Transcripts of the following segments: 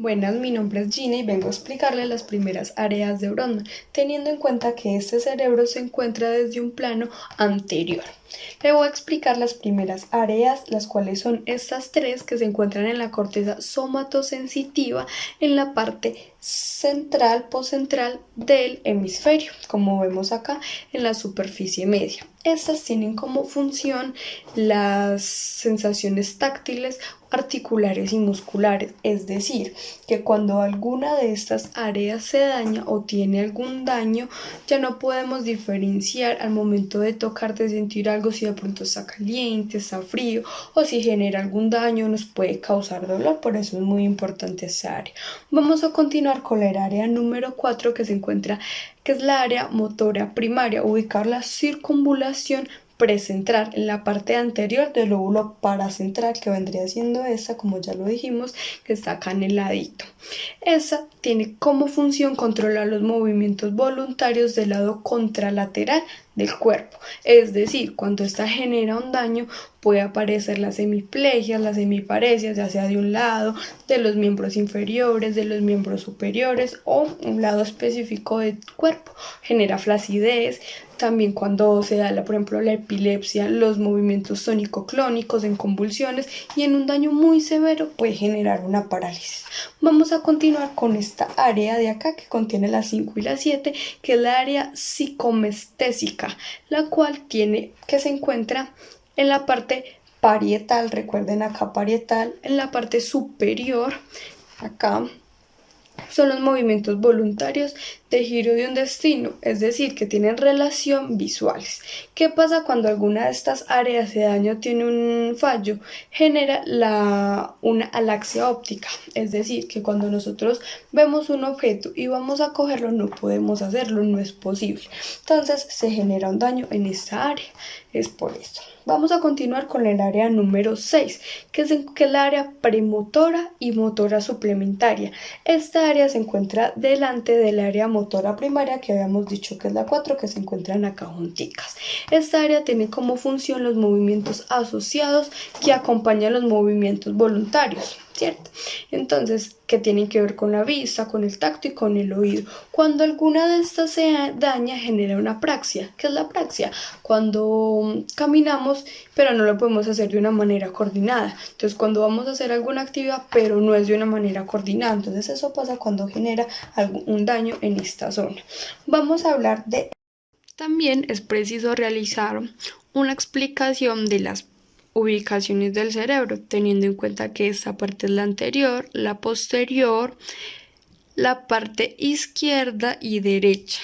Buenas, mi nombre es Gina y vengo a explicarle las primeras áreas de Brodmann, teniendo en cuenta que este cerebro se encuentra desde un plano anterior. Le voy a explicar las primeras áreas, las cuales son estas tres que se encuentran en la corteza somatosensitiva en la parte central, poscentral del hemisferio, como vemos acá en la superficie media. Estas tienen como función las sensaciones táctiles, articulares y musculares, es decir, que cuando alguna de estas áreas se daña o tiene algún daño, ya no podemos diferenciar al momento de tocar, de sentir algo, si de pronto está caliente, está frío o si genera algún daño, nos puede causar dolor. Por eso es muy importante esa área. Vamos a continuar con la área número 4 que es la área motora primaria, ubicar la circunvalación precentral en la parte anterior del lóbulo paracentral, que vendría siendo esta, como ya lo dijimos, que está acá en el ladito. Esa tiene como función controlar los movimientos voluntarios del lado contralateral del cuerpo, es decir, cuando esta genera un daño puede aparecer las hemiplegias, las hemiparesias, ya sea de un lado, de los miembros inferiores, de los miembros superiores o un lado específico del cuerpo, genera flacidez. También cuando se da, por ejemplo, la epilepsia, los movimientos tónico-clónicos en convulsiones, y en un daño muy severo puede generar una parálisis. Vamos a continuar con esta área de acá que contiene las 5 y las 7, que es la área psicomestésica, la cual se encuentra en la parte parietal. Recuerden acá parietal, en la parte superior, acá son los movimientos voluntarios de giro de un destino, es decir, que tienen relación visuales. ¿Qué pasa cuando alguna de estas áreas de daño tiene un fallo? Genera una alaxia óptica, es decir, que cuando nosotros vemos un objeto y vamos a cogerlo, no podemos hacerlo, no es posible. Entonces se genera un daño en esta área, es por esto. Vamos a continuar con el área número 6, que es la área premotora y motora suplementaria. Esta área se encuentra delante del área motora primaria, que habíamos dicho que es la 4, que se encuentran acá junticas. Esta área tiene como función los movimientos asociados que acompañan los movimientos voluntarios, ¿cierto? Entonces, que tienen que ver con la vista, con el tacto y con el oído. Cuando alguna de estas se daña, genera una apraxia. ¿Qué es la apraxia? Cuando caminamos, pero no lo podemos hacer de una manera coordinada. Entonces, cuando vamos a hacer alguna actividad, pero no es de una manera coordinada. Entonces, eso pasa cuando genera un daño en esta zona. Vamos a hablar de... También es preciso realizar una explicación de las ubicaciones del cerebro, teniendo en cuenta que esta parte es la anterior, la posterior, la parte izquierda y derecha.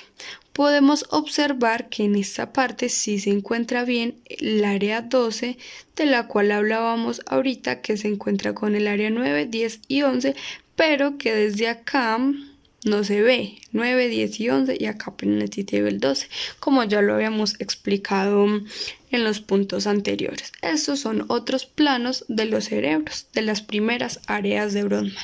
Podemos observar que en esta parte sí se encuentra bien el área 12, de la cual hablábamos ahorita, que se encuentra con el área 9, 10 y 11, pero que desde acá no se ve 9, 10 y 11, y acá apenas se ve el 12, como ya lo habíamos explicado en los puntos anteriores. Estos son otros planos de los cerebros, de las primeras áreas de Brodmann.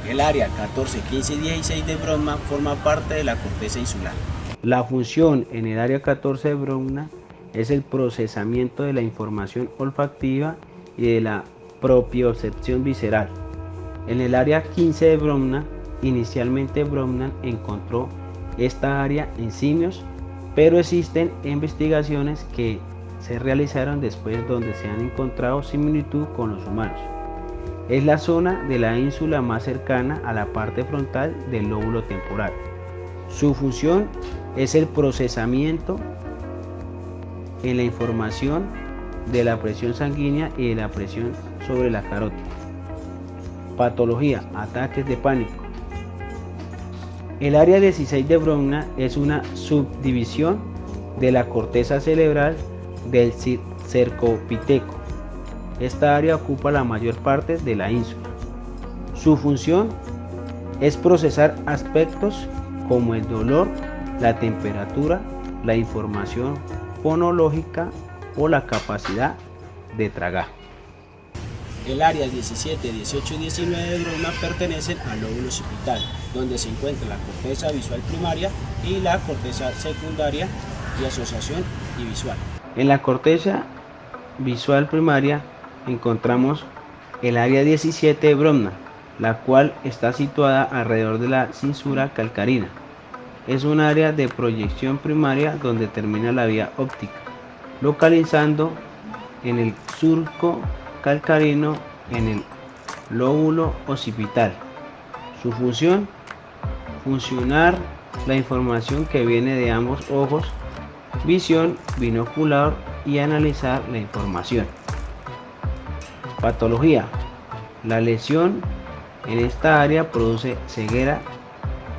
El área 14, 15 y 16 de Brodmann forma parte de la corteza insular. La función en el área 14 de Brodmann es el procesamiento de la información olfactiva y de la propiocepción visceral. En el área 15 de Brodmann, inicialmente Brodmann encontró esta área en simios, pero existen investigaciones que se realizaron después donde se han encontrado similitud con los humanos. Es la zona de la ínsula más cercana a la parte frontal del lóbulo temporal. Su función es el procesamiento en la información de la presión sanguínea y de la presión sobre la carótida. Patología: ataques de pánico. El área 16 de Brodmann es una subdivisión de la corteza cerebral del cercopiteco. Esta área ocupa la mayor parte de la ínsula. Su función es procesar aspectos como el dolor, la temperatura, la información fonológica o la capacidad de tragar. El área 17, 18 y 19 de Brodmann pertenecen al lóbulo occipital, donde se encuentra la corteza visual primaria y la corteza secundaria y asociación y visual. En la corteza visual primaria encontramos el área 17 de Brodmann, la cual está situada alrededor de la cisura calcarina. Es un área de proyección primaria donde termina la vía óptica, localizando en el surco calcarino en el lóbulo occipital. Su función: funcionar la información que viene de ambos ojos, visión binocular, y analizar la información. Patología: la lesión en esta área produce ceguera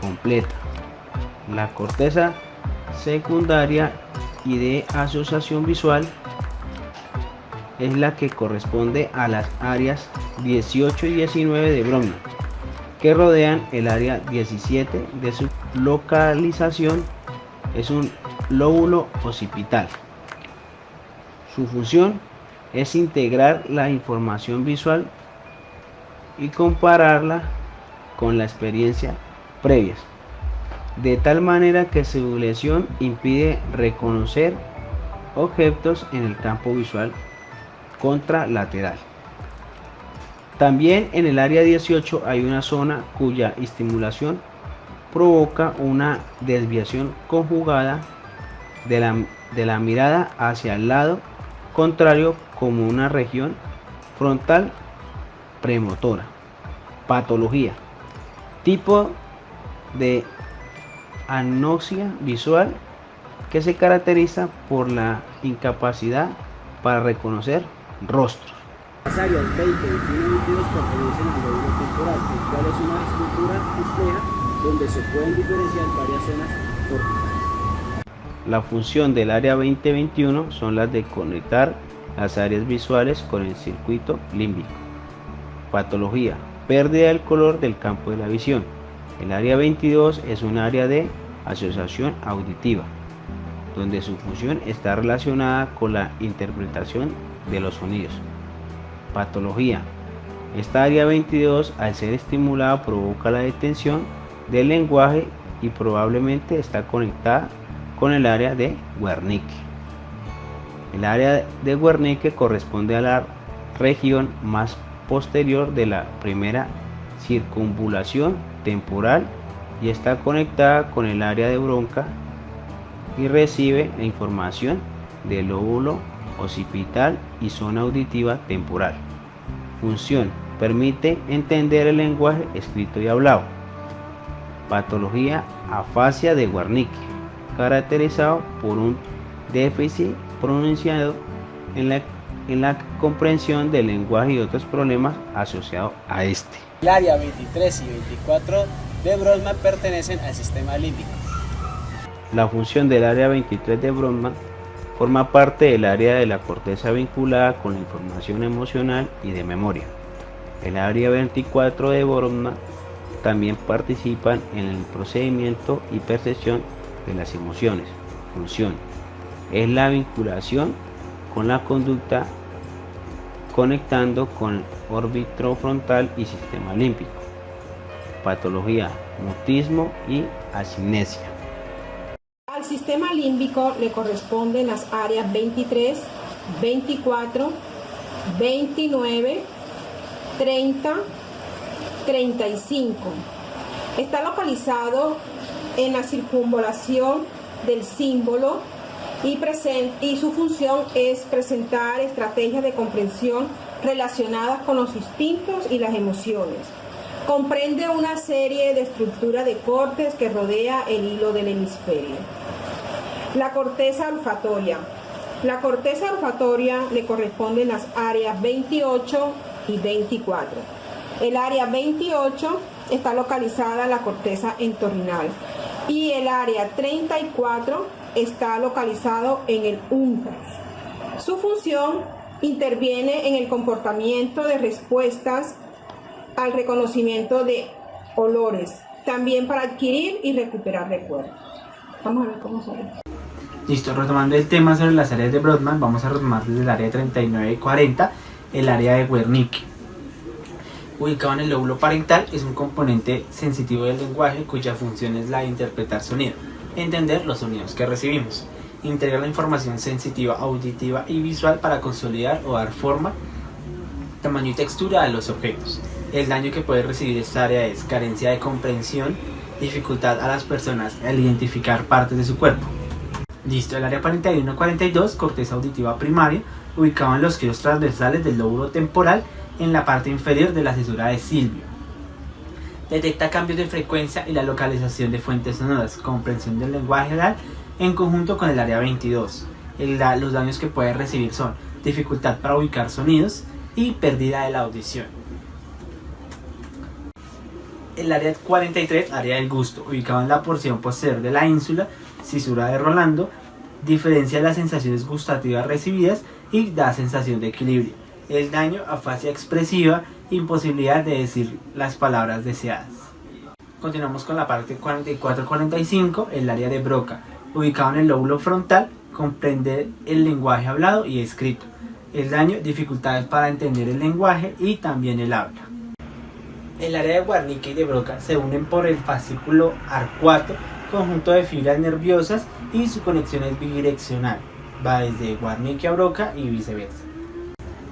completa. La corteza secundaria y de asociación visual es la que corresponde a las áreas 18 y 19 de Brodmann, que rodean el área 17. De su localización es un lóbulo occipital. Su función es integrar la información visual y compararla con la experiencia previa, de tal manera que su lesión impide reconocer objetos en el campo visual contralateral. También en el área 18 hay una zona cuya estimulación provoca una desviación conjugada de la mirada hacia el lado contrario, como una región frontal premotora. Patología: tipo de anoxia visual que se caracteriza por la incapacidad para reconocer rostros. Las áreas 20, 21 y 22 pertenecen al lóbulo temporal, el cual es una estructura compleja donde se pueden diferenciar varias zonas corticales. La función del área 20-21 son las de conectar las áreas visuales con el circuito límbico. Patología: pérdida del color del campo de la visión. El área 22 es un área de asociación auditiva, donde su función está relacionada con la interpretación de los sonidos. Patología: esta área 22, al ser estimulada, provoca la detención del lenguaje y probablemente está conectada con el área de Wernicke. El área de Wernicke corresponde a la región más posterior de la primera circunvalación temporal y está conectada con el área de Broca y recibe la información del lóbulo occipital y zona auditiva temporal. Función: permite entender el lenguaje escrito y hablado. Patología: afasia de Wernicke, caracterizado por un déficit pronunciado en la comprensión del lenguaje y otros problemas asociados a este. El área 23 y 24 de Brodmann pertenecen al sistema límbico. La función del área 23 de Brodmann forma parte del área de la corteza vinculada con la información emocional y de memoria. El área 24 de Brodmann también participan en el procesamiento y percepción de las emociones. Función: es la vinculación con la conducta, conectando con el órbito frontal y sistema límbico. Patología: mutismo y asinesia. Al sistema límbico le corresponden las áreas 23, 24, 29, 30, 35. Está localizado en la circunvalación del símbolo y su función es presentar estrategias de comprensión relacionadas con los instintos y las emociones. Comprende una serie de estructuras de cortes que rodea el hilo del hemisferio. La corteza olfatoria. La corteza olfatoria le corresponden las áreas 28 y 24. El área 28 está localizada en la corteza entorrinal y el área 34 está localizado en el uncus. Su función: interviene en el comportamiento de respuestas al reconocimiento de olores, también para adquirir y recuperar recuerdos. Vamos a ver cómo sale. Listo, retomando el tema sobre las áreas de Brodmann, vamos a retomar desde el área 39 y 40, el área de Wernicke. Ubicado en el lóbulo parental, es un componente sensitivo del lenguaje cuya función es la de interpretar sonido, entender los sonidos que recibimos, integrar la información sensitiva, auditiva y visual para consolidar o dar forma, tamaño y textura a los objetos. El daño que puede recibir esta área es carencia de comprensión, dificultad a las personas al identificar partes de su cuerpo. Listo, el área 41-42, corteza auditiva primaria, ubicado en los giros transversales del lóbulo temporal en la parte inferior de la cesura de Silvio. Detecta cambios de frecuencia y la localización de fuentes sonoras, comprensión del lenguaje oral en conjunto con el área 22. Los daños que puede recibir son dificultad para ubicar sonidos y pérdida de la audición. El área 43, área del gusto, ubicado en la porción posterior de la ínsula, cisura de Rolando, diferencia las sensaciones gustativas recibidas y da sensación de equilibrio. El daño, afasia expresiva, imposibilidad de decir las palabras deseadas. Continuamos con la parte 44-45, el área de Broca, ubicado en el lóbulo frontal, comprende el lenguaje hablado y escrito. El daño, dificultades para entender el lenguaje y también el habla. El área de Wernicke y de Broca se unen por el fascículo arcuato, conjunto de fibras nerviosas, y su conexión es bidireccional, va desde Wernicke a Broca y viceversa.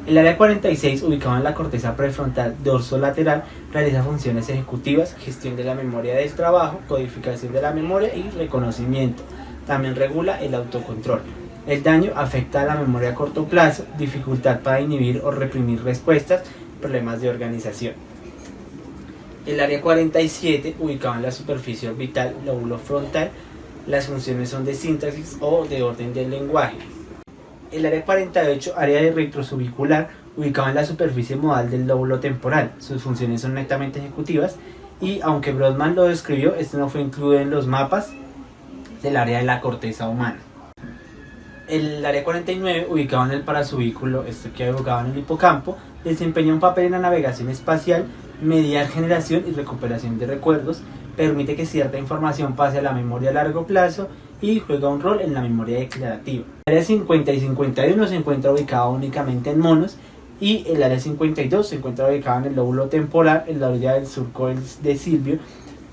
El área 46, ubicado en la corteza prefrontal dorsolateral, realiza funciones ejecutivas, gestión de la memoria del trabajo, codificación de la memoria y reconocimiento. También regula el autocontrol. El daño afecta a la memoria a corto plazo, dificultad para inhibir o reprimir respuestas, problemas de organización. El área 47, ubicado en la superficie orbital, lóbulo frontal, las funciones son de sintaxis o de orden del lenguaje. El área 48, área de retrosubicular, ubicado en la superficie modal del lóbulo temporal. Sus funciones son netamente ejecutivas y, aunque Brodmann lo describió, esto no fue incluido en los mapas del área de la corteza humana. El área 49, ubicado en el parasubículo, esto queda ubicado en el hipocampo, desempeña un papel en la navegación espacial, mediar generación y recuperación de recuerdos, permite que cierta información pase a la memoria a largo plazo y juega un rol en la memoria declarativa. El área 50 y 51 se encuentra ubicado únicamente en monos y el área 52 se encuentra ubicado en el lóbulo temporal, en la orilla del surco de Silvio,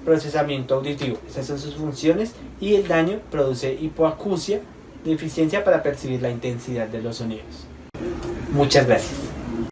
procesamiento auditivo. Esas son sus funciones y el daño produce hipoacusia, deficiencia para percibir la intensidad de los sonidos. Muchas gracias.